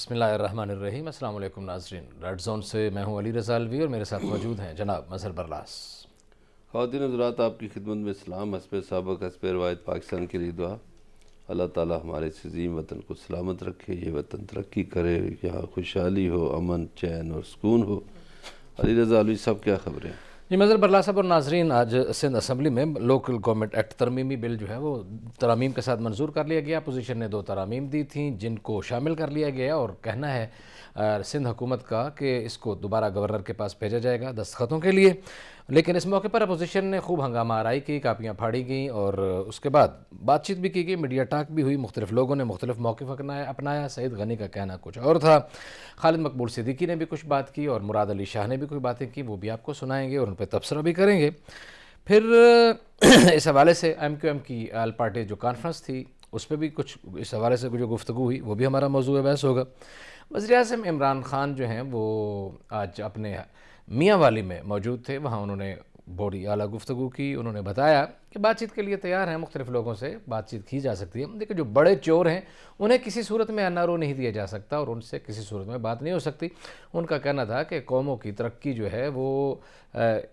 بسم اللہ الرحمن الرحیم۔ السلام علیکم ناظرین، ریڈ زون سے میں ہوں علی رضا الوی اور میرے ساتھ موجود ہیں جناب مظہر برلاس۔ خواتین حضرات، آپ کی خدمت میں سلام، حسب سابق حسب روایت پاکستان کے لیے دعا۔ اللہ تعالی ہمارے اس عظیم وطن کو سلامت رکھے، یہ وطن ترقی کرے، یہاں خوشحالی ہو، امن چین اور سکون ہو۔ علی رضا الوی صاحب، کیا خبریں؟ جی مظہر برلاس صاحب اور ناظرین، آج سندھ اسمبلی میں لوکل گورنمنٹ ایکٹ ترمیمی بل جو ہے وہ ترامیم کے ساتھ منظور کر لیا گیا۔ اپوزیشن نے 2 ترامیم دی تھیں جن کو شامل کر لیا گیا اور کہنا ہے سندھ حکومت کا کہ اس کو دوبارہ گورنر کے پاس بھیجا جائے گا دستخطوں کے لیے۔ لیکن اس موقع پر اپوزیشن نے خوب ہنگامہ آرائی کی، کاپیاں پھاڑی گئیں اور اس کے بعد بات چیت بھی کی گئی، میڈیا ٹاک بھی ہوئی، مختلف لوگوں نے مختلف موقف اپنایا۔ سعید غنی کا کہنا کچھ اور تھا، خالد مقبول صدیقی نے بھی کچھ بات کی اور مراد علی شاہ نے بھی کچھ باتیں کی، وہ بھی آپ کو سنائیں گے اور ان پہ تبصرہ بھی کریں گے۔ پھر اس حوالے سے ایم کیو ایم کی آل پارٹی جو کانفرنس تھی اس پہ بھی کچھ اس حوالے سے جو گفتگو ہوئی وہ بھی ہمارا موضوع بحث ہوگا۔ وزیر اعظم عمران خان جو ہیں وہ آج اپنے میاں والی میں موجود تھے، وہاں انہوں نے بڑی اعلیٰ گفتگو کی۔ انہوں نے بتایا کہ بات چیت کے لیے تیار ہیں، مختلف لوگوں سے بات چیت کی جا سکتی ہے، لیکن جو بڑے چور ہیں انہیں کسی صورت میں این آر او نہیں دیا جا سکتا اور ان سے کسی صورت میں بات نہیں ہو سکتی۔ ان کا کہنا تھا کہ قوموں کی ترقی جو ہے وہ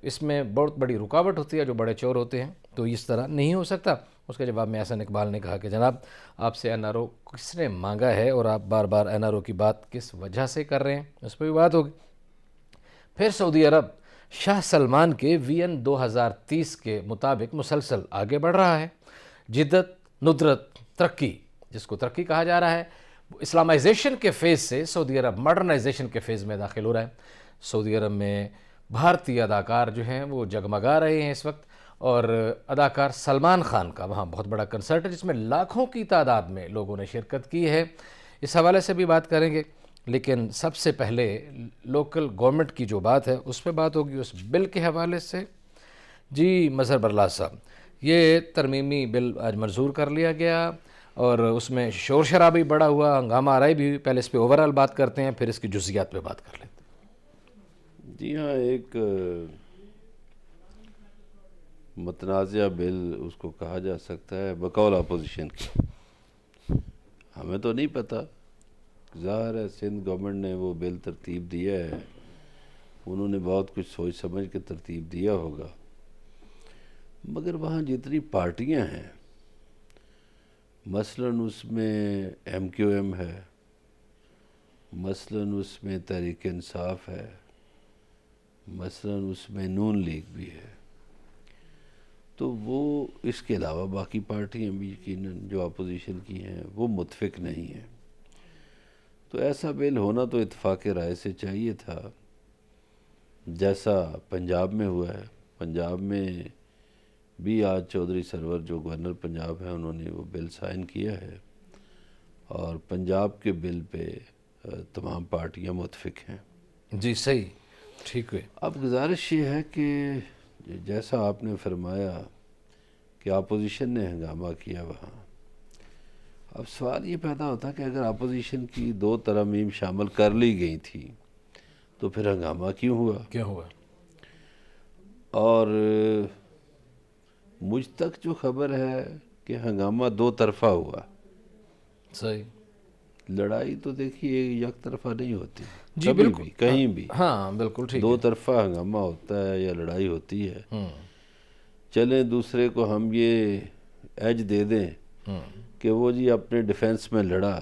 اس میں بہت بڑی رکاوٹ ہوتی ہے جو بڑے چور ہوتے ہیں، تو اس طرح نہیں ہو سکتا۔ اس کے جواب میں احسن اقبال نے کہا کہ جناب آپ سے این آر او کس نے مانگا ہے اور آپ بار بار این آر او کی بات کس وجہ سے کر رہے ہیں، اس پہ بھی بات ہوگی۔ پھر سعودی عرب شاہ سلمان کے وی این 2030 کے مطابق مسلسل آگے بڑھ رہا ہے۔ جدت، ندرت، ترقی، جس کو ترقی کہا جا رہا ہے، اسلامائزیشن کے فیز سے سعودی عرب ماڈرنائزیشن کے فیز میں داخل ہو رہا ہے۔ سعودی عرب میں بھارتی اداکار جو ہیں وہ جگمگا رہے ہیں اس وقت، اور اداکار سلمان خان کا وہاں بہت بڑا کنسرٹ ہے جس میں لاکھوں کی تعداد میں لوگوں نے شرکت کی ہے۔ اس حوالے سے بھی بات کریں گے، لیکن سب سے پہلے لوکل گورنمنٹ کی جو بات ہے اس پہ بات ہوگی، اس بل کے حوالے سے۔ جی مظہر برلاس صاحب، یہ ترمیمی بل آج منظور کر لیا گیا اور اس میں شور شرابہ بڑا ہوا، ہنگامہ آرائی بھی ہوئی۔ پہلے اس پہ اوورال بات کرتے ہیں، پھر اس کی جزیات پہ بات کر لیتے ہیں۔ جی ہاں، ایک متنازع بل اس کو کہا جا سکتا ہے بقول اپوزیشن کی۔ ہمیں تو نہیں پتہ، ظاہر ہے سندھ گورنمنٹ نے وہ بل ترتیب دیا ہے، انہوں نے بہت کچھ سوچ سمجھ کے ترتیب دیا ہوگا، مگر وہاں جتنی پارٹیاں ہیں، مثلاً اس میں ایم کیو ایم ہے، مثلاً اس میں تحریک انصاف ہے، مثلاً اس میں نون لیگ بھی ہے، تو وہ اس کے علاوہ باقی پارٹیاں بھی یقیناً جو اپوزیشن کی ہیں وہ متفق نہیں ہیں۔ تو ایسا بل ہونا تو اتفاق رائے سے چاہیے تھا، جیسا پنجاب میں ہوا ہے۔ پنجاب میں بھی آج چودھری سرور جو گورنر پنجاب ہیں انہوں نے وہ بل سائن کیا ہے اور پنجاب کے بل پہ تمام پارٹیاں متفق ہیں۔ جی صحیح، ٹھیک ہے۔ اب گزارش یہ ہے کہ جیسا آپ نے فرمایا کہ اپوزیشن نے ہنگامہ کیا وہاں، اب سوال یہ پیدا ہوتا کہ اگر اپوزیشن کی 2 ترامیم شامل کر لی گئی تھی تو پھر ہنگامہ کیوں ہوا؟ اور مجھ تک جو خبر ہے کہ ہنگامہ 2 طرفہ ہوا۔ صحیح، لڑائی تو دیکھیے یک طرفہ نہیں ہوتی، جی کبھی بالکل، بھی کہیں بھی ہاں بالکل ٹھیک 2 طرفہ ہنگامہ ہوتا ہے یا لڑائی ہوتی ہے۔ چلیں دوسرے کو ہم یہ ایج دے دیں کہ وہ جی اپنے ڈیفینس میں لڑا،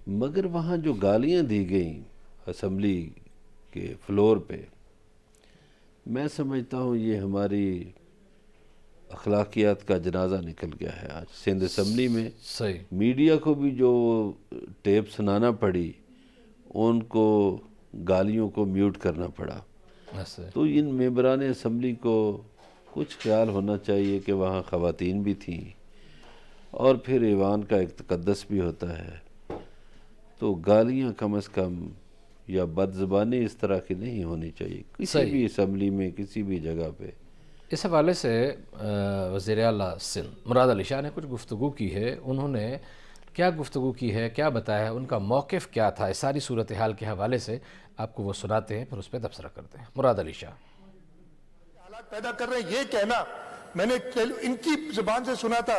مگر وہاں جو گالیاں دی گئیں اسمبلی کے فلور پہ، میں سمجھتا ہوں یہ ہماری اخلاقیات کا جنازہ نکل گیا ہے آج سندھ اسمبلی میں۔ صحیح، میڈیا کو بھی جو ٹیپ سنانا پڑی، ان کو گالیوں کو میوٹ کرنا پڑا۔ تو ان ممبران اسمبلی کو کچھ خیال ہونا چاہیے کہ وہاں خواتین بھی تھیں اور پھر ایوان کا ایک تقدس بھی ہوتا ہے، تو گالیاں کم از کم یا بد زبانی اس طرح کی نہیں ہونی چاہیے کسی بھی اسمبلی میں، کسی بھی جگہ پہ۔ اس حوالے سے وزیر اعلیٰ سندھ مراد علی شاہ نے کچھ گفتگو کی ہے۔ انہوں نے کیا گفتگو کی ہے، کیا بتایا ہے، ان کا موقف کیا تھا اس ساری صورتحال کے حوالے سے، آپ کو وہ سناتے ہیں، پھر اس پہ تبصرہ کرتے ہیں۔ مراد علی شاہ حالات پیدا کر رہے ہیں، یہ کہنا میں نے ان کی زبان سے سنا تھا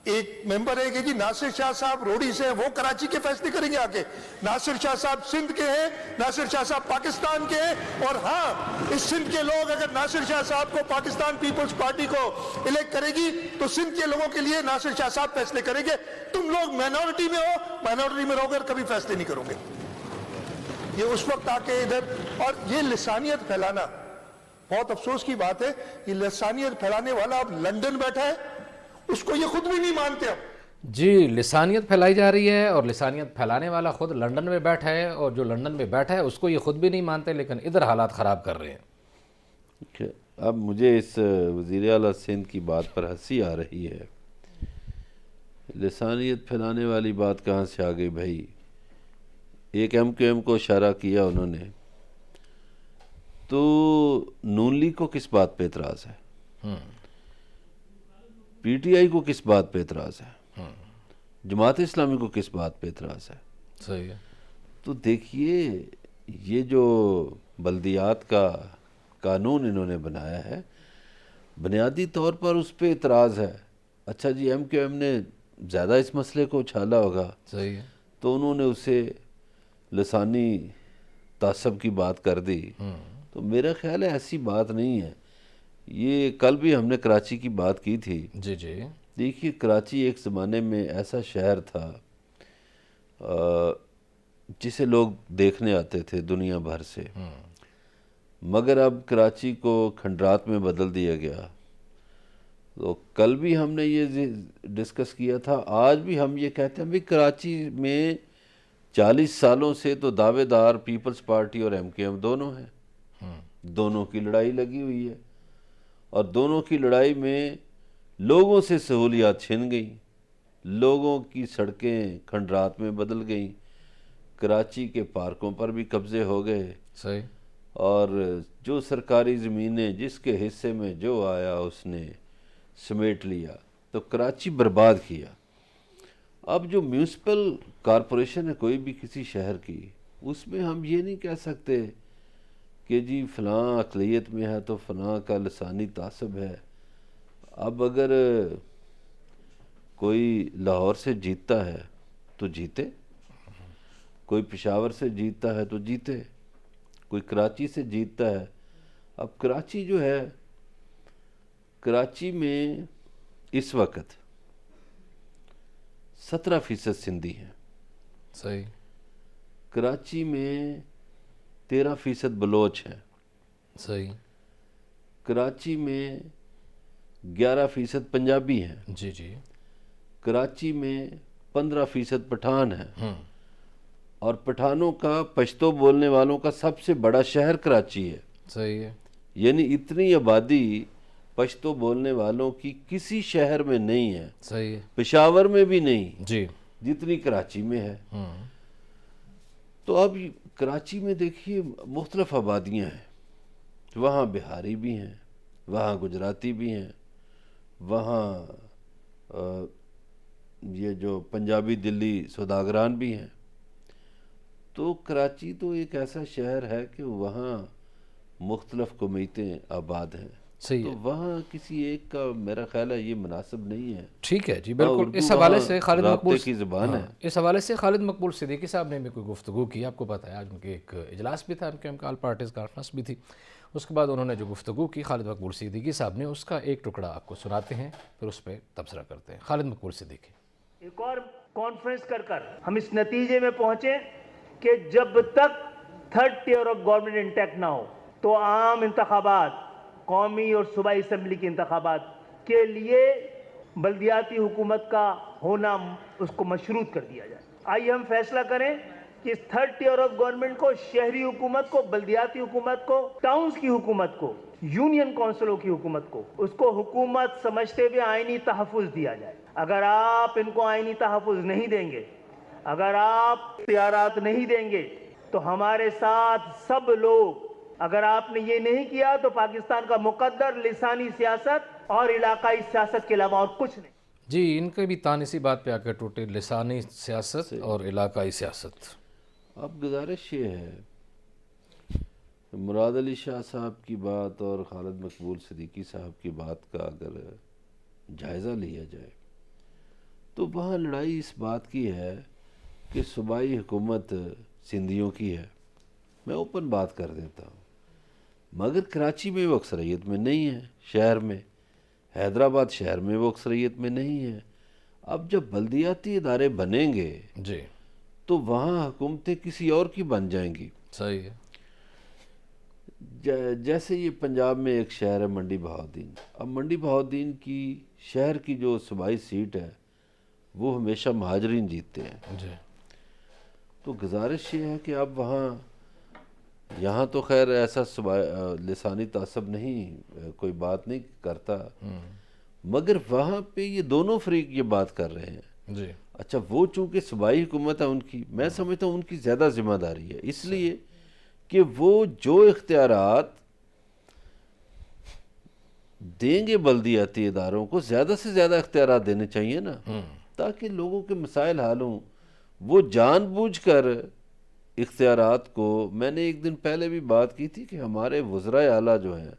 ایک ممبر ہے کہ جی ناصر شاہ صاحب روڑی سے ہیں، وہ کراچی کے فیصلے کریں گے آگے. ناصر شاہ صاحب سندھ کے ہیں، ناصر شاہ صاحب پاکستان کے ہیں، اور ہاں اس سندھ کے لوگ اگر ناصر شاہ صاحب کو پاکستان پیپلز پارٹی کو الیکٹ کرے گی تو سندھ کے لوگوں کے لیے ناصر شاہ صاحب فیصلے کریں گے. تم لوگ مائنورٹی میں ہو، مائنورٹی میں رہو کر کبھی فیصلے نہیں کرو گے. یہ اس وقت آ کے ادھر، اور یہ لسانیت پھیلانا بہت افسوس کی بات ہے. یہ لسانیت پھیلانے والا اب لندن بیٹھا ہے، اس کو یہ خود بھی نہیں مانتے. اب جی لسانیت پھیلائی جا رہی ہے اور لسانیت پھیلانے والا خود لندن میں بیٹھا ہے، اور جو لندن میں بیٹھا ہے اس کو یہ خود بھی نہیں مانتے، لیکن ادھر حالات خراب کر رہے ہیں. اب مجھے اس وزیر اعلیٰ سندھ کی بات پر ہنسی آ رہی ہے. لسانیت پھیلانے والی بات کہاں سے آ گئی بھائی؟ ایک ایم کیو ایم کو اشارہ کیا انہوں نے، تو نون لیگ کو کس بات پہ اعتراض ہے؟ پی ٹی آئی کو کس بات پہ اعتراض ہے؟ جماعت اسلامی کو کس بات پہ اعتراض ہے؟ صحیح ہے. تو دیکھیے یہ جو بلدیات کا قانون انہوں نے بنایا ہے، بنیادی طور پر اس پہ اعتراض ہے. اچھا جی ایم کیو ایم نے زیادہ اس مسئلے کو اچھالا ہوگا، صحیح ہے. تو انہوں نے اسے لسانی تعصب کی بات کر دی. تو میرا خیال ہے ایسی بات نہیں ہے. یہ کل بھی ہم نے کراچی کی بات کی تھی. جی جی. دیکھیے کراچی ایک زمانے میں ایسا شہر تھا جسے لوگ دیکھنے آتے تھے دنیا بھر سے، مگر اب کراچی کو کھنڈرات میں بدل دیا گیا. تو کل بھی ہم نے یہ ڈسکس کیا تھا، آج بھی ہم یہ کہتے ہیں بھی کراچی میں 40 سالوں سے تو دعوے دار پیپلز پارٹی اور ایم کیو ایم دونوں ہیں. دونوں کی لڑائی لگی ہوئی ہے، اور دونوں کی لڑائی میں لوگوں سے سہولیات چھن گئیں، لوگوں کی سڑکیں کھنڈرات میں بدل گئیں، کراچی کے پارکوں پر بھی قبضے ہو گئے، صحیح. اور جو سرکاری زمینیں جس کے حصے میں جو آیا اس نے سمیٹ لیا، تو کراچی برباد کیا. اب جو میونسپل کارپوریشن ہے کوئی بھی کسی شہر کی، اس میں ہم یہ نہیں کہہ سکتے کہ جی فلاں اقلیت میں ہے تو فلاں کا لسانی تعصب ہے. اب اگر کوئی لاہور سے جیتتا ہے تو جیتے، کوئی پشاور سے جیتتا ہے تو جیتے، کوئی کراچی سے جیتتا ہے. اب کراچی جو ہے، کراچی میں اس وقت 17% سندھی ہیں. صحیح. کراچی میں 13% بلوچ ہیں. صحیح. کراچی میں 11% پنجابی ہیں. جی جی. کراچی میں 15% پٹھان ہیں، اور پٹھانوں کا پشتو بولنے والوں کا سب سے بڑا شہر کراچی ہے. صحیح ہے. یعنی اتنی آبادی پشتو بولنے والوں کی کسی شہر میں نہیں ہے، صحیح ہے. پشاور میں بھی نہیں جی. جتنی کراچی میں ہے. تو اب کراچی میں دیکھیے مختلف آبادیاں ہیں، وہاں بہاری بھی ہیں، وہاں گجراتی بھی ہیں، وہاں یہ جو پنجابی دلی سوداگران بھی ہیں. تو کراچی تو ایک ایسا شہر ہے کہ وہاں مختلف قومیتیں آباد ہیں. صحیح تو ہے. وہاں کسی ایک کا میرا خیال ہے یہ مناسب نہیں ہے. ٹھیک ہے جی، ہاں، بالکل. اردو اس حوالے وہاں سے خالد رابطے مقبول کی زبان ہے. اس حوالے سے خالد مقبول صدیقی صاحب نے بھی کوئی گفتگو کی. آپ کو پتہ ہے آج ان کے ایک اجلاس بھی تھا، ان کے آل پارٹیز کانفرنس بھی تھی. اس کے بعد انہوں نے جو گفتگو کی خالد مقبول صدیقی صاحب نے، اس کا ایک ٹکڑا آپ کو سناتے ہیں، پھر اس پہ تبصرہ کرتے ہیں. خالد مقبول صدیقی. ایک اور کانفرنس کر ہم اس نتیجے میں پہنچے کہ جب تک third tier of government intact نہ ہو تو عام انتخابات، قومی اور صوبائی اسمبلی کے انتخابات کے لیے بلدیاتی حکومت کا ہونا اس کو مشروط کر دیا جائے. آئیے ہم فیصلہ کریں کہ اس تھرڈ ٹیئر آف گورنمنٹ کو، شہری حکومت کو، بلدیاتی حکومت کو، ٹاؤنز کی حکومت کو، یونین کونسلوں کی حکومت کو، اس کو حکومت سمجھتے ہوئے آئینی تحفظ دیا جائے. اگر آپ ان کو آئینی تحفظ نہیں دیں گے، اگر آپ اختیارات نہیں دیں گے، تو ہمارے ساتھ سب لوگ، اگر آپ نے یہ نہیں کیا تو پاکستان کا مقدر لسانی سیاست اور علاقائی سیاست کے علاوہ اور کچھ نہیں. جی، ان کے بھی تان اسی بات پہ آ کے ٹوٹے، لسانی سیاست اور علاقائی سیاست. اب گزارش یہ ہے، مراد علی شاہ صاحب کی بات اور خالد مقبول صدیقی صاحب کی بات کا اگر جائزہ لیا جائے تو وہاں لڑائی اس بات کی ہے کہ صوبائی حکومت سندھیوں کی ہے، میں اوپن بات کر دیتا ہوں، مگر کراچی میں وہ اکثریت میں نہیں ہے، شہر میں، حیدرآباد شہر میں وہ اکثریت میں نہیں ہے۔ اب جب بلدیاتی ادارے بنیں گے جی تو وہاں حکومتیں کسی اور کی بن جائیں گی۔ صحیح ہے۔ جیسے یہ پنجاب میں ایک شہر ہے منڈی بہاؤالدین، اب منڈی بہاؤالدین کی شہر کی جو صوبائی سیٹ ہے وہ ہمیشہ مہاجرین جیتتے ہیں، جی تو گزارش یہ ہے کہ اب وہاں، یہاں تو خیر ایسا لسانی تعصب نہیں، کوئی بات نہیں کرتا، مگر وہاں پہ یہ دونوں فریق یہ بات کر رہے ہیں۔ جی اچھا وہ چونکہ صوبائی حکومت ہے ان کی، میں سمجھتا ہوں ان کی زیادہ ذمہ داری ہے، اس لیے کہ وہ جو اختیارات دیں گے بلدیاتی اداروں کو، زیادہ سے زیادہ اختیارات دینے چاہیے نا، تاکہ لوگوں کے مسائل حل ہوں۔ وہ جان بوجھ کر اختیارات کو، میں نے ایک دن پہلے بھی بات کی تھی کہ ہمارے وزرائے اعلیٰ جو ہیں،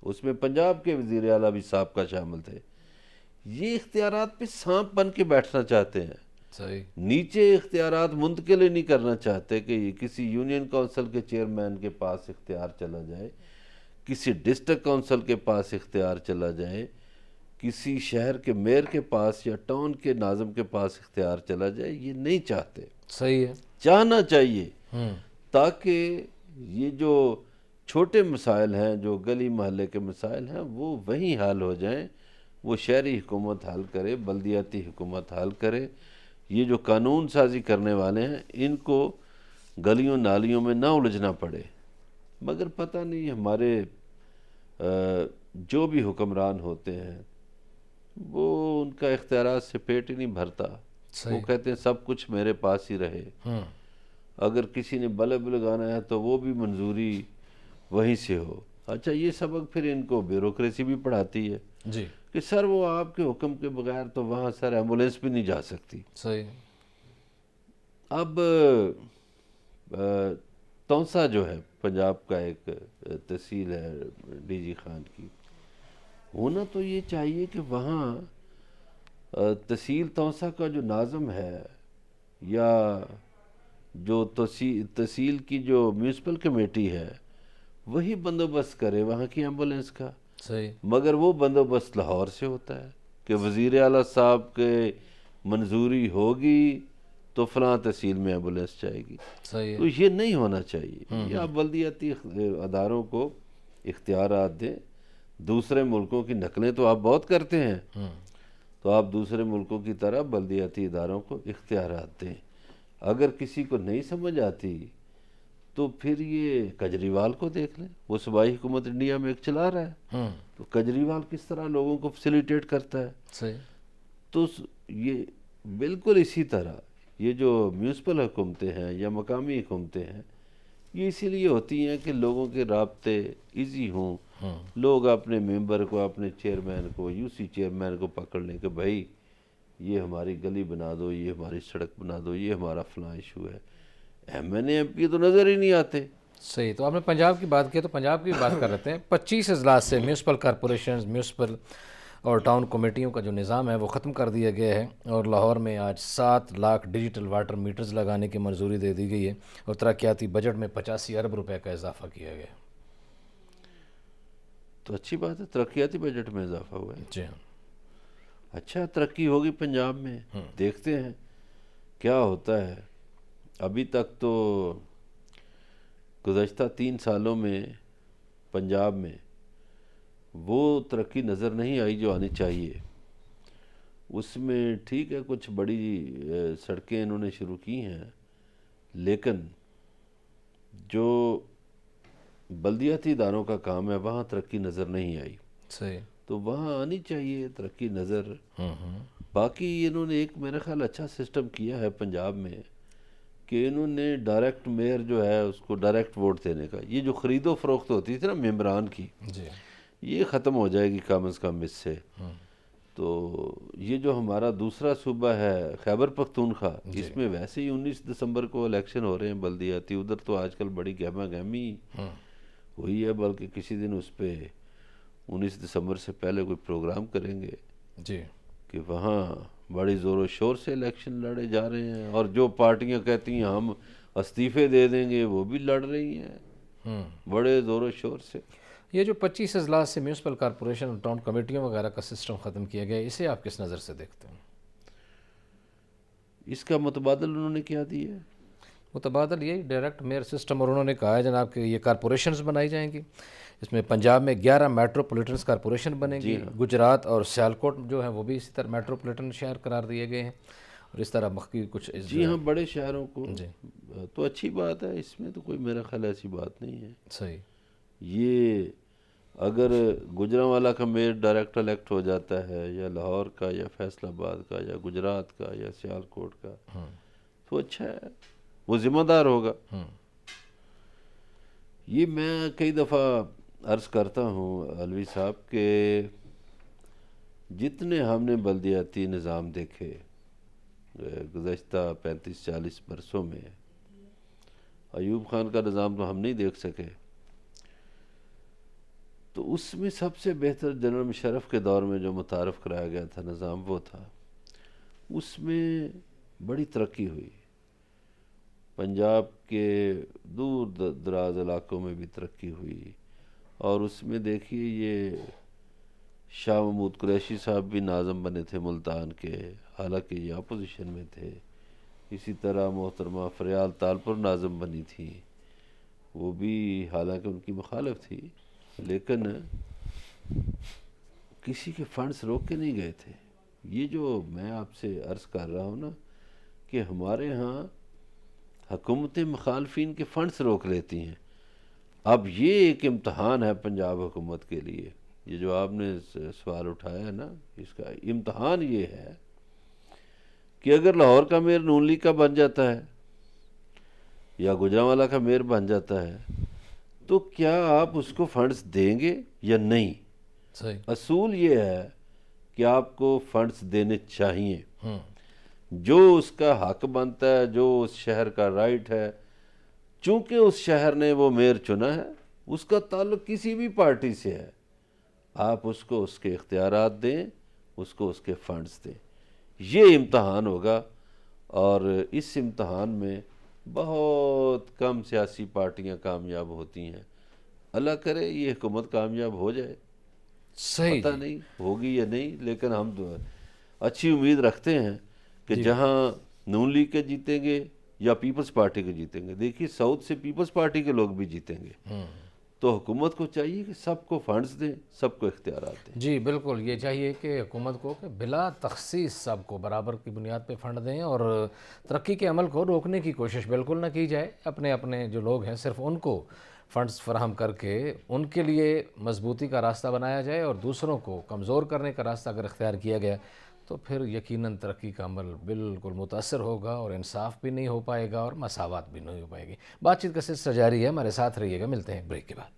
اس میں پنجاب کے وزیر اعلیٰ بھی سابقہ شامل تھے، یہ اختیارات پہ سانپ بن کے بیٹھنا چاہتے ہیں، صحیح نیچے اختیارات منتقل ہی نہیں کرنا چاہتے کہ یہ کسی یونین کونسل کے چیئرمین کے پاس اختیار چلا جائے، کسی ڈسٹرکٹ کونسل کے پاس اختیار چلا جائے، کسی شہر کے میئر کے پاس یا ٹاؤن کے ناظم کے پاس اختیار چلا جائے، یہ نہیں چاہتے۔ صحیح ہے۔ چاہنا چاہیے تاکہ یہ جو چھوٹے مسائل ہیں، جو گلی محلے کے مسائل ہیں، وہ وہیں حل ہو جائیں، وہ شہری حکومت حل کرے، بلدیاتی حکومت حل کرے۔ یہ جو قانون سازی کرنے والے ہیں ان کو گلیوں نالیوں میں نہ الجھنا پڑے، مگر پتہ نہیں ہمارے جو بھی حکمران ہوتے ہیں وہ ان کا اختیارات سے پیٹ ہی نہیں بھرتا، وہ کہتے ہیں سب کچھ میرے پاس ہی رہے، اگر کسی نے بلب لگانا ہے تو وہ بھی منظوری وہیں سے ہو۔ اچھا یہ سبق پھر ان کو بیوروکریسی بھی پڑھاتی ہے جی کہ سر وہ آپ کے حکم کے بغیر تو وہاں سر ایمبولینس بھی نہیں جا سکتی۔ صحیح۔ اب تونسا جو ہے پنجاب کا ایک تحصیل ہے ڈی جی خان کی، ہونا تو یہ چاہیے کہ وہاں تحصیل تونسا کا جو ناظم ہے یا جو تحصیل کی جو میونسپل کمیٹی ہے وہی بندوبست کرے وہاں کی ایمبولینس کا، صحیح۔ مگر وہ بندوبست لاہور سے ہوتا ہے کہ وزیر اعلیٰ صاحب کے منظوری ہوگی تو فلاں تحصیل میں ایمبولینس جائے گی، صحیح تو یہ نہیں ہونا چاہیے۔ یہ آپ بلدیاتی اداروں کو اختیارات دیں۔ دوسرے ملکوں کی نقلیں تو آپ بہت کرتے ہیں، تو آپ دوسرے ملکوں کی طرح بلدیاتی اداروں کو اختیارات دیں۔ اگر کسی کو نہیں سمجھ آتی تو پھر یہ کجریوال کو دیکھ لیں، وہ صوبائی حکومت انڈیا میں ایک چلا رہا ہے، تو کجریوال کس طرح لوگوں کو فیسیلیٹیٹ کرتا ہے۔ صحیح۔ تو یہ بالکل اسی طرح یہ جو میونسپل حکومتیں ہیں یا مقامی حکومتیں ہیں، یہ اسی لیے ہوتی ہیں کہ لوگوں کے رابطے ایزی ہوں، لوگ اپنے ممبر کو، اپنے چیئرمین کو، یو سی چیئرمین کو پکڑ لیں کہ بھائی یہ ہماری گلی بنا دو، یہ ہماری سڑک بنا دو، یہ ہمارا فلاں ایشو ہے۔ M N A M P تو نظر ہی نہیں آتے۔ صحیح۔ تو آپ نے پنجاب کی بات کی تو پنجاب کی بھی بات کر رہتے ہیں۔ 25 اضلاع سے میونسپل کارپوریشنز، میونسپل اور ٹاؤن کمیٹیوں کا جو نظام ہے وہ ختم کر دیا گیا ہے، اور لاہور میں آج 7 لاکھ ڈیجیٹل واٹر میٹرز لگانے کی منظوری دے دی گئی ہے، اور ترقیاتی بجٹ میں 85 ارب روپے کا اضافہ کیا گیا ہے۔ تو اچھی بات ہے، ترقیاتی بجٹ میں اضافہ ہوا ہے۔ جی ہاں۔ اچھا ترقی ہوگی پنجاب میں، دیکھتے ہیں کیا ہوتا ہے۔ ابھی تک تو گزشتہ 3 سالوں میں پنجاب میں وہ ترقی نظر نہیں آئی جو آنی چاہیے۔ اس میں ٹھیک ہے کچھ بڑی سڑکیں انہوں نے شروع کی ہیں، لیکن جو بلدیاتی اداروں کا کام ہے وہاں ترقی نظر نہیں آئی، صحیح۔ تو وہاں آنی چاہیے ترقی نظر۔ باقی انہوں نے ایک میرا خیال اچھا سسٹم کیا ہے پنجاب میں کہ انہوں نے ڈائریکٹ میئر جو ہے اس کو ڈائریکٹ ووٹ دینے کا، یہ جو خرید و فروخت ہوتی تھی نا ممبران کی، جی یہ ختم ہو جائے گی کم از کم اس سے۔ تو یہ جو ہمارا دوسرا صوبہ ہے خیبر پختونخوا، اس میں ویسے ہی 19 دسمبر کو الیکشن ہو رہے ہیں بلدیاتی، ادھر تو آج کل بڑی گہما گہمی ہوئی ہے، بلکہ کسی دن اس پہ 19 دسمبر سے پہلے کوئی پروگرام کریں گے جی کہ وہاں بڑی زور و شور سے الیکشن لڑے جا رہے ہیں، اور جو پارٹیاں کہتی ہیں ہم استعفے دے دیں گے وہ بھی لڑ رہی ہیں بڑے زور و شور سے۔ یہ جو 25 اضلاع سے میونسپل کارپوریشن اور ٹاؤن کمیٹیوں وغیرہ کا سسٹم ختم کیا گیا، اسے آپ کس نظر سے دیکھتے ہیں؟ اس کا متبادل انہوں نے کیا دیا ہے؟ متبادل یہی ڈائریکٹ میئر سسٹم، اور انہوں نے کہا ہے جناب کہ یہ کارپوریشنز بنائی جائیں گی، اس میں پنجاب میں 11 میٹروپولیٹنس کارپوریشن بنے گی، گجرات اور سیالکوٹ جو ہیں وہ بھی اسی طرح میٹروپولیٹن شہر قرار دیے گئے ہیں، اور اس طرح باقی کچھ جی ہاں بڑے شہروں کو تو اچھی بات ہے، اس میں تو کوئی میرا خیال ایسی بات نہیں ہے۔ صحیح۔ یہ اگر گجرانوالہ کا میئر ڈائریکٹ الیکٹ ہو جاتا ہے، یا لاہور کا یا فیصل آباد کا یا گجرات کا یا سیالکوٹ کا، تو اچھا ہے، وہ ذمہ دار ہوگا۔ یہ میں کئی دفعہ عرض کرتا ہوں علوی صاحب کہ جتنے ہم نے بلدیاتی نظام دیکھے گزشتہ 35-40 برسوں میں، ایوب خان کا نظام تو ہم نہیں دیکھ سکے، تو اس میں سب سے بہتر جنرل مشرف کے دور میں جو متعارف کرایا گیا تھا نظام وہ تھا، اس میں بڑی ترقی ہوئی، پنجاب کے دور دراز علاقوں میں بھی ترقی ہوئی، اور اس میں دیکھیے یہ شاہ محمود قریشی صاحب بھی ناظم بنے تھے ملتان کے، حالانکہ یہ اپوزیشن میں تھے، اسی طرح محترمہ فریال تالپور ناظم بنی تھی، وہ بھی حالانکہ ان کی مخالف تھی، لیکن کسی کے فنڈز روک کے نہیں گئے تھے۔ یہ جو میں آپ سے عرض کر رہا ہوں نا کہ ہمارے ہاں حکومتیں مخالفین کے فنڈز روک لیتی ہیں، اب یہ ایک امتحان ہے پنجاب حکومت کے لیے، یہ جو آپ نے سوال اٹھایا ہے نا، اس کا امتحان یہ ہے کہ اگر لاہور کا میئر نون لیگ کا بن جاتا ہے یا گجرانوالہ کا میئر بن جاتا ہے تو کیا آپ اس کو فنڈز دیں گے یا نہیں؟ صحیح۔ اصول یہ ہے کہ آپ کو فنڈز دینے چاہیے، جو اس کا حق بنتا ہے، جو اس شہر کا رائٹ ہے، چونکہ اس شہر نے وہ میئر چنا ہے، اس کا تعلق کسی بھی پارٹی سے ہے، آپ اس کو اس کے اختیارات دیں، اس کو اس کے فنڈز دیں۔ یہ امتحان ہوگا، اور اس امتحان میں بہت کم سیاسی پارٹیاں کامیاب ہوتی ہیں، اللہ کرے یہ حکومت کامیاب ہو جائے، صحیح پتہ نہیں ہوگی یا نہیں، لیکن ہم اچھی امید رکھتے ہیں کہ جہاں نون لیگ کے جیتیں گے یا پیپلز پارٹی کے جیتیں گے، دیکھیے ساؤتھ سے پیپلز پارٹی کے لوگ بھی جیتیں گے، تو حکومت کو چاہیے کہ سب کو فنڈز دیں، سب کو اختیارات دیں۔ جی بالکل، یہ چاہیے کہ حکومت کو کہ بلا تخصیص سب کو برابر کی بنیاد پہ فنڈ دیں، اور ترقی کے عمل کو روکنے کی کوشش بالکل نہ کی جائے، اپنے اپنے جو لوگ ہیں صرف ان کو فنڈز فراہم کر کے ان کے لیے مضبوطی کا راستہ بنایا جائے، اور دوسروں کو کمزور کرنے کا راستہ اگر اختیار کیا گیا تو پھر یقیناً ترقی کا عمل بالکل متاثر ہوگا، اور انصاف بھی نہیں ہو پائے گا اور مساوات بھی نہیں ہو پائے گی۔ بات چیت کا سلسلہ جاری ہے، ہمارے ساتھ رہیے گا، ملتے ہیں بریک کے بعد۔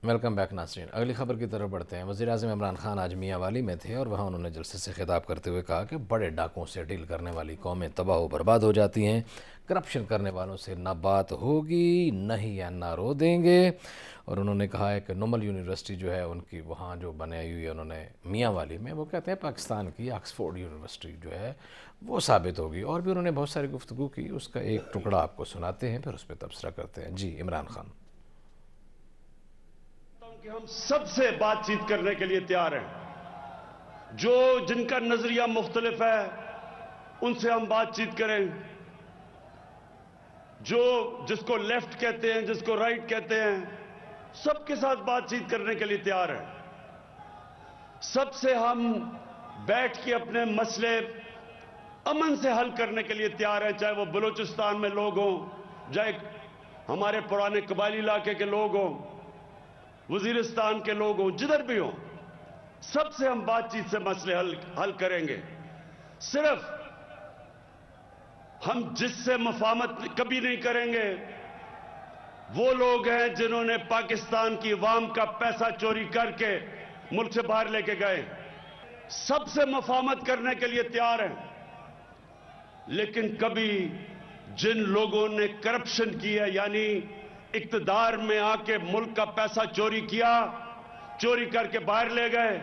ویلکم بیک ناظرین، اگلی خبر کی طرف بڑھتے ہیں۔ وزیر اعظم عمران خان آج میاں والی میں تھے، اور وہاں انہوں نے جلسے سے خطاب کرتے ہوئے کہا کہ بڑے ڈاکوں سے ڈیل کرنے والی قومیں تباہ و برباد ہو جاتی ہیں، کرپشن کرنے والوں سے نہ بات ہوگی نہ ہی یا نہ رو دیں گے، اور انہوں نے کہا ہے کہ نومل یونیورسٹی جو ہے ان کی وہاں جو بنائی ہوئی ہے انہوں نے میاں والی میں، وہ کہتے ہیں پاکستان کی آکسفورڈ یونیورسٹی جو ہے وہ ثابت ہوگی، اور بھی انہوں نے بہت ساری گفتگو کی، اس کا ایک ٹکڑا آپ کو سناتے ہیں، پھر اس پہ تبصرہ کرتے ہیں۔ جی عمران خان۔ کہ ہم سب سے بات چیت کرنے کے لیے تیار ہیں، جن کا نظریہ مختلف ہے ان سے ہم بات چیت کریں، جس کو لیفٹ کہتے ہیں، جس کو رائٹ کہتے ہیں، سب کے ساتھ بات چیت کرنے کے لیے تیار ہیں، سب سے ہم بیٹھ کے اپنے مسئلے امن سے حل کرنے کے لیے تیار ہیں، چاہے وہ بلوچستان میں لوگ ہوں، چاہے ہمارے پرانے قبائلی علاقے کے لوگ ہوں، وزیرستان کے لوگ ہوں، جدھر بھی ہوں، سب سے ہم بات چیت سے مسئلے حل کریں گے۔ صرف ہم جس سے مفاہمت کبھی نہیں کریں گے وہ لوگ ہیں جنہوں نے پاکستان کی عوام کا پیسہ چوری کر کے ملک سے باہر لے کے گئے. سب سے مفاہمت کرنے کے لیے تیار ہیں, لیکن کبھی جن لوگوں نے کرپشن کی ہے, یعنی اقتدار میں آ کے ملک کا پیسہ چوری کیا, چوری کر کے باہر لے گئے,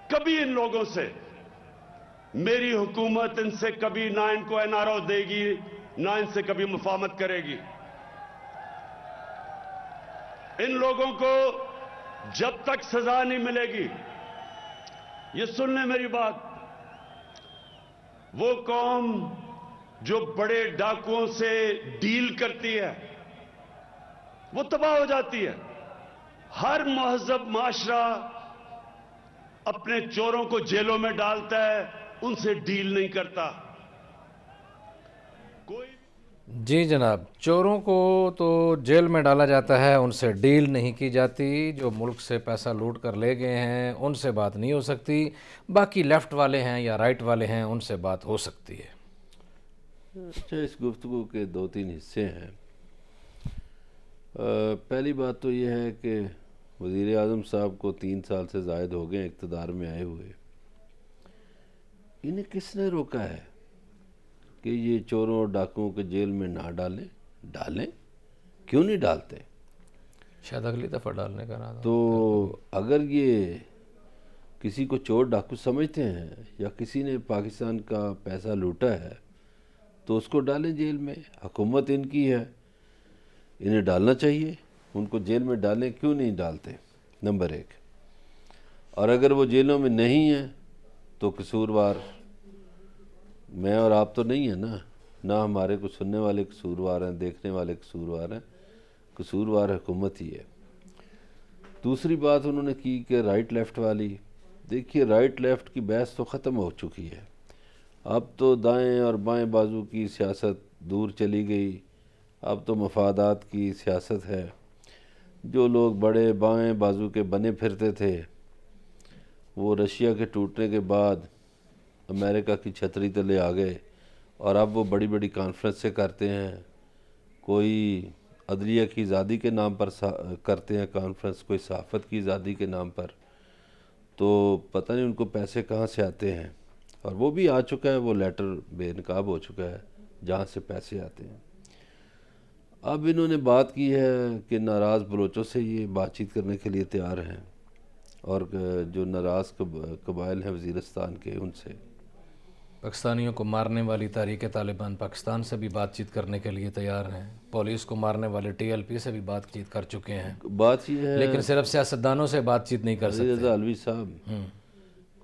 کبھی ان لوگوں سے میری حکومت ان سے کبھی نہ ان کو NRO دے گی, نہ ان سے کبھی مفاہمت کرے گی. ان لوگوں کو جب تک سزا نہیں ملے گی, یہ سن لیں میری بات, وہ قوم جو بڑے ڈاکوؤں سے ڈیل کرتی ہے وہ تباہ ہو جاتی ہے. ہر مہذب معاشرہ اپنے چوروں کو جیلوں میں ڈالتا ہے, ان سے ڈیل نہیں کرتا. کوئی جی جناب, چوروں کو تو جیل میں ڈالا جاتا ہے, ان سے ڈیل نہیں کی جاتی. جو ملک سے پیسہ لوٹ کر لے گئے ہیں ان سے بات نہیں ہو سکتی. باقی لیفٹ والے ہیں یا رائٹ والے ہیں ان سے بات ہو سکتی ہے. اچھا, اس گفتگو کے 2-3 حصے ہیں. پہلی بات تو یہ ہے کہ وزیر اعظم صاحب کو 3 سال سے زائد ہو گئے اقتدار میں آئے ہوئے. انہیں کس نے روکا ہے کہ یہ چوروں اور ڈاکوؤں کے جیل میں نہ ڈالیں؟ کیوں نہیں ڈالتے؟ شاید اگلی دفعہ ڈالنے کا ارادہ. تو اگر یہ کسی کو چور ڈاکو سمجھتے ہیں یا کسی نے پاکستان کا پیسہ لوٹا ہے تو اس کو ڈالیں جیل میں. حکومت ان کی ہے, انہیں ڈالنا چاہیے. ان کو جیل میں ڈالیں, کیوں نہیں ڈالتے؟ نمبر 1. اور اگر وہ جیلوں میں نہیں ہیں تو قصوروار میں اور آپ تو نہیں ہیں نا, نہ ہمارے کو سننے والے قصوروار ہیں, دیکھنے والے قصوروار ہیں. قصوروار حکومت ہی ہے. دوسری بات انہوں نے کی کہ رائٹ لیفٹ والی. دیکھیے, رائٹ لیفٹ کی بحث تو ختم ہو چکی ہے. اب تو دائیں اور بائیں بازو کی سیاست دور چلی گئی. اب تو مفادات کی سیاست ہے. جو لوگ بڑے بائیں بازو کے بنے پھرتے تھے وہ رشیا کے ٹوٹنے کے بعد امریکہ کی چھتری تلے آ گئے, اور اب وہ بڑی بڑی کانفرنس سے کرتے ہیں. کوئی عدلیہ کی آزادی کے نام پر کرتے ہیں کانفرنس, کوئی صحافت کی آزادی کے نام پر. تو پتہ نہیں ان کو پیسے کہاں سے آتے ہیں, اور وہ بھی آ چکا ہے, وہ لیٹر بے نقاب ہو چکا ہے جہاں سے پیسے آتے ہیں. اب انہوں نے بات کی ہے کہ ناراض بلوچوں سے یہ بات چیت کرنے کے لیے تیار ہیں, اور جو ناراض قبائل ہیں وزیرستان کے ان سے. پاکستانیوں کو مارنے والی تحریک طالبان پاکستان سے بھی بات چیت کرنے کے لیے تیار ہیں. پولیس کو مارنے والے TLP سے بھی بات چیت کر چکے ہیں. بات یہ ہے لیکن صرف سیاستدانوں سے بات چیت نہیں کر علی سکتے. رضا علوی صاحب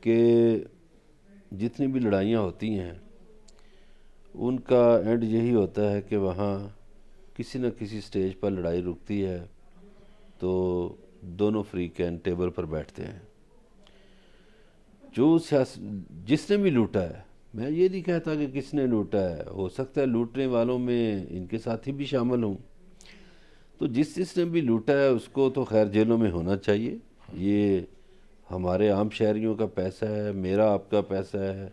کہ جتنی بھی لڑائیاں ہوتی ہیں ان کا اینڈ یہی ہوتا ہے کہ وہاں کسی نہ کسی سٹیج پر لڑائی رکتی ہے تو دونوں فریقین ٹیبل پر بیٹھتے ہیں. جو جس نے بھی لوٹا ہے, میں یہ نہیں کہتا کہ کس نے لوٹا ہے, ہو سکتا ہے لوٹنے والوں میں ان کے ساتھی بھی شامل ہوں, تو جس نے بھی لوٹا ہے اس کو تو خیر جیلوں میں ہونا چاہیے. یہ ہمارے عام شہریوں کا پیسہ ہے, میرا آپ کا پیسہ ہے,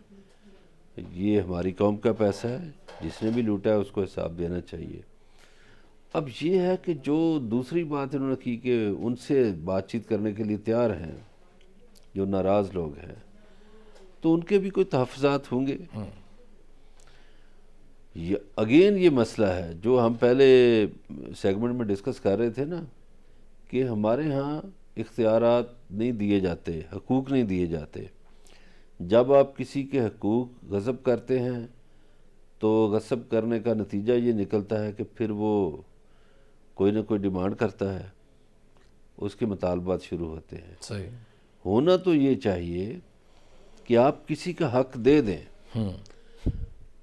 یہ ہماری قوم کا پیسہ ہے. جس نے بھی لوٹا ہے اس کو حساب دینا چاہیے. اب یہ ہے کہ جو دوسری بات انہوں نے کی کہ ان سے بات چیت کرنے کے لیے تیار ہیں جو ناراض لوگ ہیں, تو ان کے بھی کوئی تحفظات ہوں گے. اگین یہ مسئلہ ہے جو ہم پہلے سیگمنٹ میں ڈسکس کر رہے تھے نا, کہ ہمارے ہاں اختیارات نہیں دیے جاتے, حقوق نہیں دیے جاتے. جب آپ کسی کے حقوق غصب کرتے ہیں تو غصب کرنے کا نتیجہ یہ نکلتا ہے کہ پھر وہ کوئی نہ کوئی ڈیمانڈ کرتا ہے, اس کے مطالبات شروع ہوتے ہیں. صحیح. ہونا تو یہ چاہیے کہ آپ کسی کا حق دے دیں,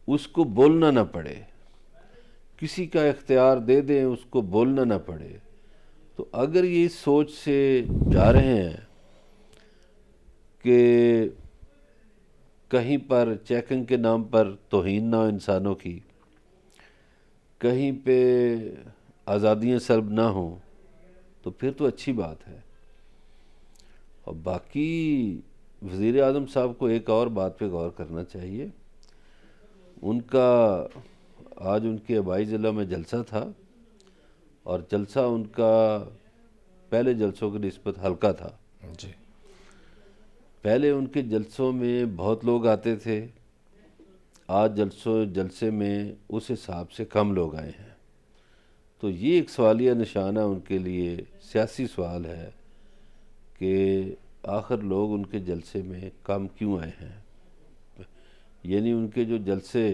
اس کو بولنا نہ پڑے. کسی کا اختیار دے دیں, اس کو بولنا نہ پڑے. تو اگر یہ اس سوچ سے جا رہے ہیں کہ کہیں پر چیکنگ کے نام پر توہین نہ ہو انسانوں کی, کہیں پہ آزادیاں سلب نہ ہوں, تو پھر تو اچھی بات ہے. اور باقی وزیر اعظم صاحب کو ایک اور بات پہ غور کرنا چاہیے. ان کا آج ان کے آبائی ضلع میں جلسہ تھا، اور جلسہ ان کا پہلے جلسوں کی نسبت ہلکا تھا۔ جی پہلے ان کے جلسوں میں بہت لوگ آتے تھے، آج جلسے میں اس حساب سے کم لوگ آئے ہیں۔ تو یہ ایک سوالیہ نشانہ ان کے لیے سیاسی سوال ہے کہ آخر لوگ ان کے جلسے میں کم کیوں آئے ہیں۔ یعنی ان کے جو جلسے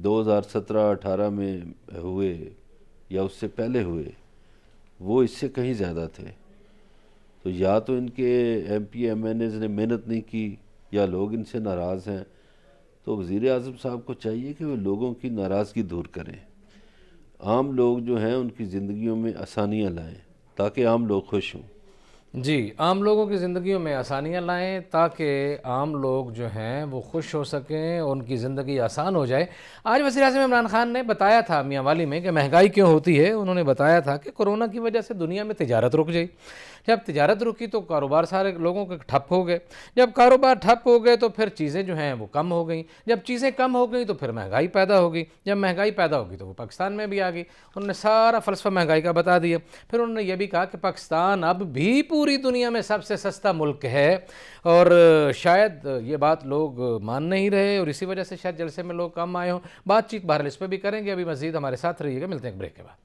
2017-18 میں ہوئے یا اس سے پہلے ہوئے، وہ اس سے کہیں زیادہ تھے۔ تو یا تو ان کے M P M N As نے محنت نہیں کی، یا لوگ ان سے ناراض ہیں۔ تو وزیر اعظم صاحب کو چاہیے کہ وہ لوگوں کی ناراضگی دور کریں، عام لوگ جو ہیں ان کی زندگیوں میں آسانیاں لائیں تاکہ عام لوگ خوش ہوں۔ جی، عام لوگوں کی زندگیوں میں آسانیاں لائیں تاکہ عام لوگ جو ہیں وہ خوش ہو سکیں اور ان کی زندگی آسان ہو جائے۔ آج وزیر اعظم عمران خان نے بتایا تھا میاں والی میں کہ مہنگائی کیوں ہوتی ہے۔ انہوں نے بتایا تھا کہ کورونا کی وجہ سے دنیا میں تجارت رک گئی، جب تجارت رکی تو کاروبار سارے لوگوں کے ٹھپ ہو گئے، جب کاروبار ٹھپ ہو گئے تو پھر چیزیں جو ہیں وہ کم ہو گئیں، جب چیزیں کم ہو گئیں تو پھر مہنگائی پیدا ہو گئی، جب مہنگائی پیدا ہوگی تو وہ پاکستان میں بھی آ گئی۔ انہوں نے سارا فلسفہ مہنگائی کا بتا دیا۔ پھر انہوں نے یہ بھی کہا کہ پاکستان اب بھی پوری دنیا میں سب سے سستا ملک ہے، اور شاید یہ بات لوگ مان نہیں رہے اور اسی وجہ سے شاید جلسے میں لوگ کم آئے ہوں۔ بات چیت بہرحال اس پہ بھی کریں گے، ابھی مزید ہمارے ساتھ رہیے گا، ملتے ہیں ایک بریک کے بعد۔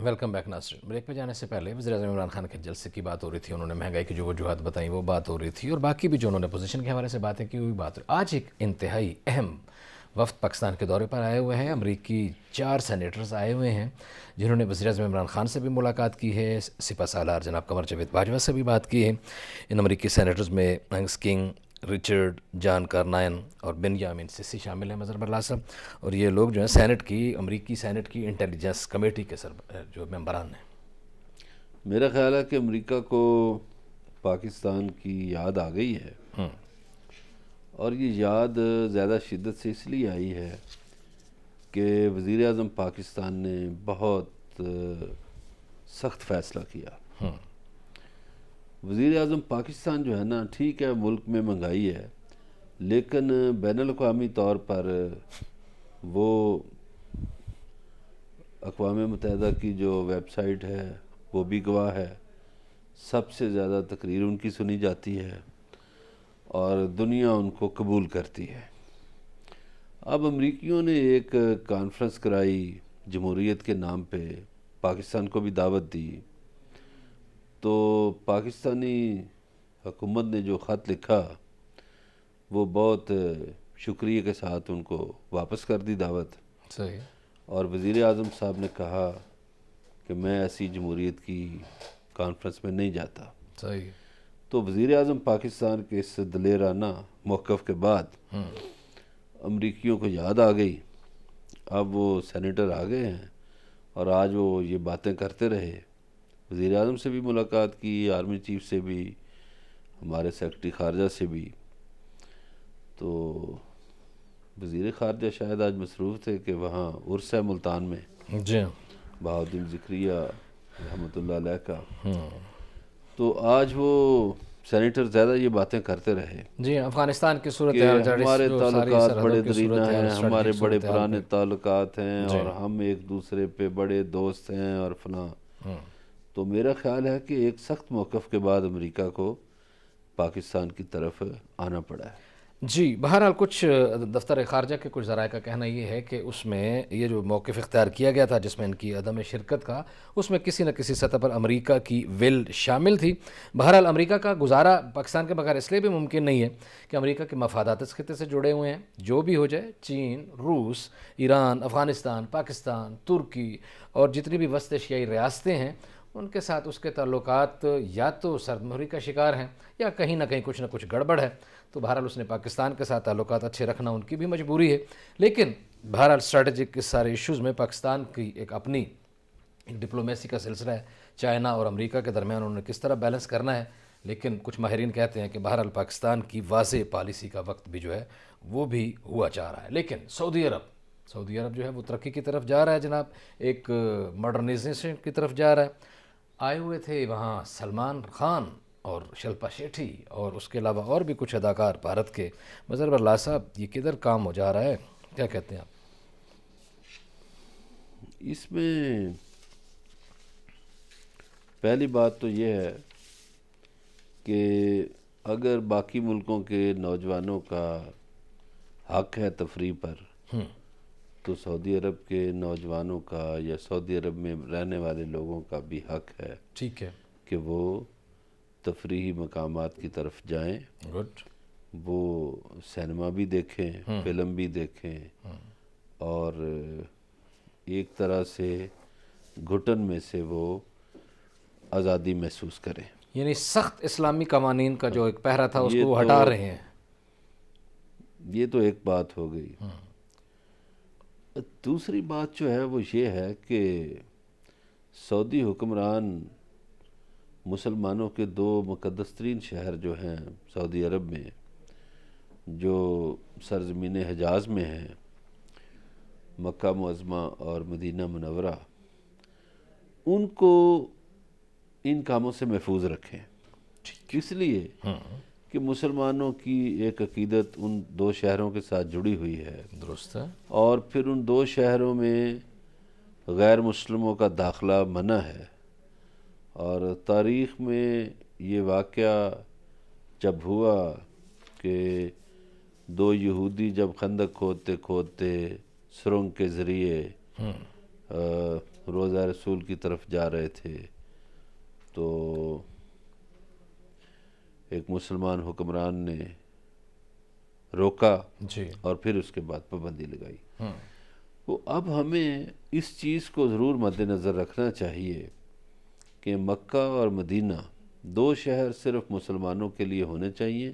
ویلکم بیک ناظرین۔ بریک پہ جانے سے پہلے وزیر اعظم عمران خان کے جلسے کی بات ہو رہی تھی، انہوں نے مہنگائی کی جو وجوہات بتائیں وہ بات ہو رہی تھی، اور باقی بھی جو انہوں نے پوزیشن کے حوالے سے باتیں کی وہ بھی بات ہو رہی۔ آج ایک انتہائی اہم وفد پاکستان کے دورے پر آئے ہوئے ہیں۔ امریکی 4 سینیٹرز آئے ہوئے ہیں جنہوں نے وزیر اعظم عمران خان سے بھی ملاقات کی ہے، سپہ سالار جناب قمر جاوید باجوہ سے بھی بات کی ہے۔ ان امریکی سینیٹرز میں انگس کنگ، رچرڈ جان کارنائن اور بنیامین سیسی شامل ہیں، مظہر برلا صاحب، اور یہ لوگ جو ہیں امریکی سینٹ کی انٹیلیجنس کمیٹی کے جو ممبران ہیں۔ میرا خیال ہے کہ امریکہ کو پاکستان کی یاد آ گئی ہے، اور یہ یاد زیادہ شدت سے اس لیے آئی ہے کہ وزیر اعظم پاکستان نے بہت سخت فیصلہ کیا۔ وزیر اعظم پاکستان جو ہے نا، ٹھیک ہے ملک میں مہنگائی ہے، لیکن بین الاقوامی طور پر وہ اقوام متحدہ کی جو ویب سائٹ ہے وہ بھی گواہ ہے، سب سے زیادہ تقریر ان کی سنی جاتی ہے اور دنیا ان کو قبول کرتی ہے۔ اب امریکیوں نے ایک کانفرنس کرائی جمہوریت کے نام پہ، پاکستان کو بھی دعوت دی، تو پاکستانی حکومت نے جو خط لکھا وہ بہت شکریہ کے ساتھ ان کو واپس کر دی دعوت۔ صحیح۔ اور وزیر اعظم صاحب نے کہا کہ میں ایسی جمہوریت کی کانفرنس میں نہیں جاتا۔ صحیح۔ تو وزیر اعظم پاکستان کے اس دلیرانہ موقف کے بعد امریکیوں کو یاد آ گئی۔ اب وہ سینیٹر آ گئے ہیں اور آج وہ یہ باتیں کرتے رہے، وزیر اعظم سے بھی ملاقات کی، آرمی چیف سے بھی، ہمارے سیکرٹری خارجہ سے بھی۔ تو وزیر خارجہ شاید آج مصروف تھے کہ وہاں عرس ہے ملتان میں، جی بہاؤالدین ذکریہ رحمۃ اللہ علیہ کا، تو آج وہ سینیٹر زیادہ یہ باتیں کرتے رہے جی، افغانستان کی صورت کہ ہمارے تعلقات بڑے درینہ ہیں، ہمارے بڑے پرانے تعلقات ہیں اور ہم ایک دوسرے پہ بڑے دوست ہیں اور فلاں۔ تو میرا خیال ہے کہ ایک سخت موقف کے بعد امریکہ کو پاکستان کی طرف آنا پڑا ہے۔ جی، بہرحال کچھ دفتر خارجہ کے کچھ ذرائع کا کہنا یہ ہے کہ اس میں یہ جو موقف اختیار کیا گیا تھا جس میں ان کی عدم شرکت کا، اس میں کسی نہ کسی سطح پر امریکہ کی ول شامل تھی۔ بہرحال امریکہ کا گزارا پاکستان کے بغیر اس لیے بھی ممکن نہیں ہے کہ امریکہ کے مفادات اس خطے سے جڑے ہوئے ہیں۔ جو بھی ہو جائے، چین، روس، ایران، افغانستان، پاکستان، ترکی اور جتنی بھی وسط ایشیائی ریاستیں ہیں، ان کے ساتھ اس کے تعلقات یا تو سرد مہری کا شکار ہیں یا کہیں نہ کہیں کچھ نہ کچھ گڑبڑ ہے۔ تو بہرحال اس نے پاکستان کے ساتھ تعلقات اچھے رکھنا ان کی بھی مجبوری ہے، لیکن بہرحال اسٹریٹجک اس سارے ایشوز میں پاکستان کی ایک اپنی ایک ڈپلومیسی کا سلسلہ ہے چائنا اور امریکہ کے درمیان، انہوں نے کس طرح بیلنس کرنا ہے. لیکن کچھ ماہرین کہتے ہیں کہ بہرحال پاکستان کی واضح پالیسی کا وقت بھی جو ہے وہ بھی ہوا چاہ رہا ہے. لیکن سعودی عرب جو ہے وہ ترقی کی طرف جا رہا ہے جناب، ایک ماڈرنائزیشن کی طرف جا رہا ہے. آئے ہوئے تھے وہاں سلمان خان اور شلپا شیٹھی اور اس کے علاوہ اور بھی کچھ اداکار بھارت کے. مظہر اللہ صاحب، یہ کدھر کام ہو جا رہا ہے، کیا کہتے ہیں آپ؟ اس میں پہلی بات تو یہ ہے کہ اگر باقی ملکوں کے نوجوانوں کا حق ہے تفریح پر، تو سعودی عرب کے نوجوانوں کا یا سعودی عرب میں رہنے والے لوگوں کا بھی حق ہے ٹھیک ہے، کہ وہ تفریحی مقامات کی طرف جائیں، گڈ. وہ سینما بھی دیکھیں، فلم بھی دیکھیں، اور ایک طرح سے گھٹن میں سے وہ آزادی محسوس کریں. یعنی سخت اسلامی قوانین کا جو ایک پہرا تھا اس یہ کو وہ تو- ہٹا رہے ہیں. یہ تو ایک بات ہو گئی. دوسری بات جو ہے وہ یہ ہے کہ سعودی حکمران مسلمانوں کے 2 مقدس ترین شہر جو ہیں سعودی عرب میں، جو سرزمین حجاز میں ہیں، مکہ معظمہ اور مدینہ منورہ، ان کو ان کاموں سے محفوظ رکھیں. اس لیے کہ مسلمانوں کی ایک عقیدت ان 2 شہروں کے ساتھ جڑی ہوئی ہے، درست ہے. اور پھر ان 2 شہروں میں غیر مسلموں کا داخلہ منع ہے. اور تاریخ میں یہ واقعہ جب ہوا کہ 2 یہودی جب خندق کھودتے کھودتے سرنگ کے ذریعے روضہ رسول کی طرف جا رہے تھے، تو ایک مسلمان حکمران نے روکا جی. اور پھر اس کے بعد پابندی لگائی. تو اب ہمیں اس چیز کو ضرور مد نظر رکھنا چاہیے کہ مکہ اور مدینہ 2 شہر صرف مسلمانوں کے لیے ہونے چاہیے.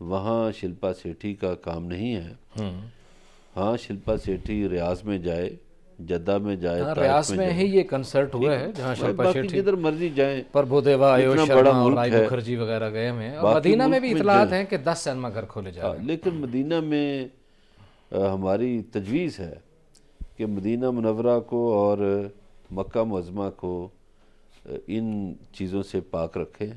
وہاں شلپا شیٹھی کا کام نہیں ہے. ہاں، شلپا شیٹھی ریاض میں جائے، جدہ میں جائے، طائف ریاض میں جائے، ہی یہ کنسرٹ ہوا ہے جہاں شلپا باقی شیٹھی، جدھر مرضی جائیں. پربھو دیوا، اتنا آیوش بڑا شرما اور ملک رائی ہے. مکھرجی وغیرہ گئے ہوئے ہیں. اور باقی مدینہ میں ملک بھی میں اطلاعات جائیں. ہیں کہ 10 سینما گھر کھولے جا رہے ہیں. لیکن مدینہ میں ہماری تجویز ہے کہ مدینہ منورہ کو اور مکہ معظمہ کو ان چیزوں سے پاک رکھیں،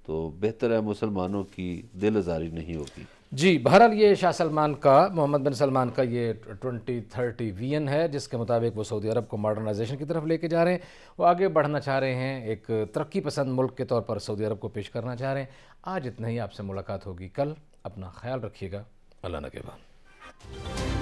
تو بہتر ہے، مسلمانوں کی دل آزاری نہیں ہوگی. جی، بہرحال یہ شاہ سلمان کا، محمد بن سلمان کا یہ 2030 ویژن ہے جس کے مطابق وہ سعودی عرب کو ماڈرنائزیشن کی طرف لے کے جا رہے ہیں. وہ آگے بڑھنا چاہ رہے ہیں، ایک ترقی پسند ملک کے طور پر سعودی عرب کو پیش کرنا چاہ رہے ہیں. آج اتنا ہی، آپ سے ملاقات ہوگی کل. اپنا خیال رکھیے گا. اللہ نگہبان.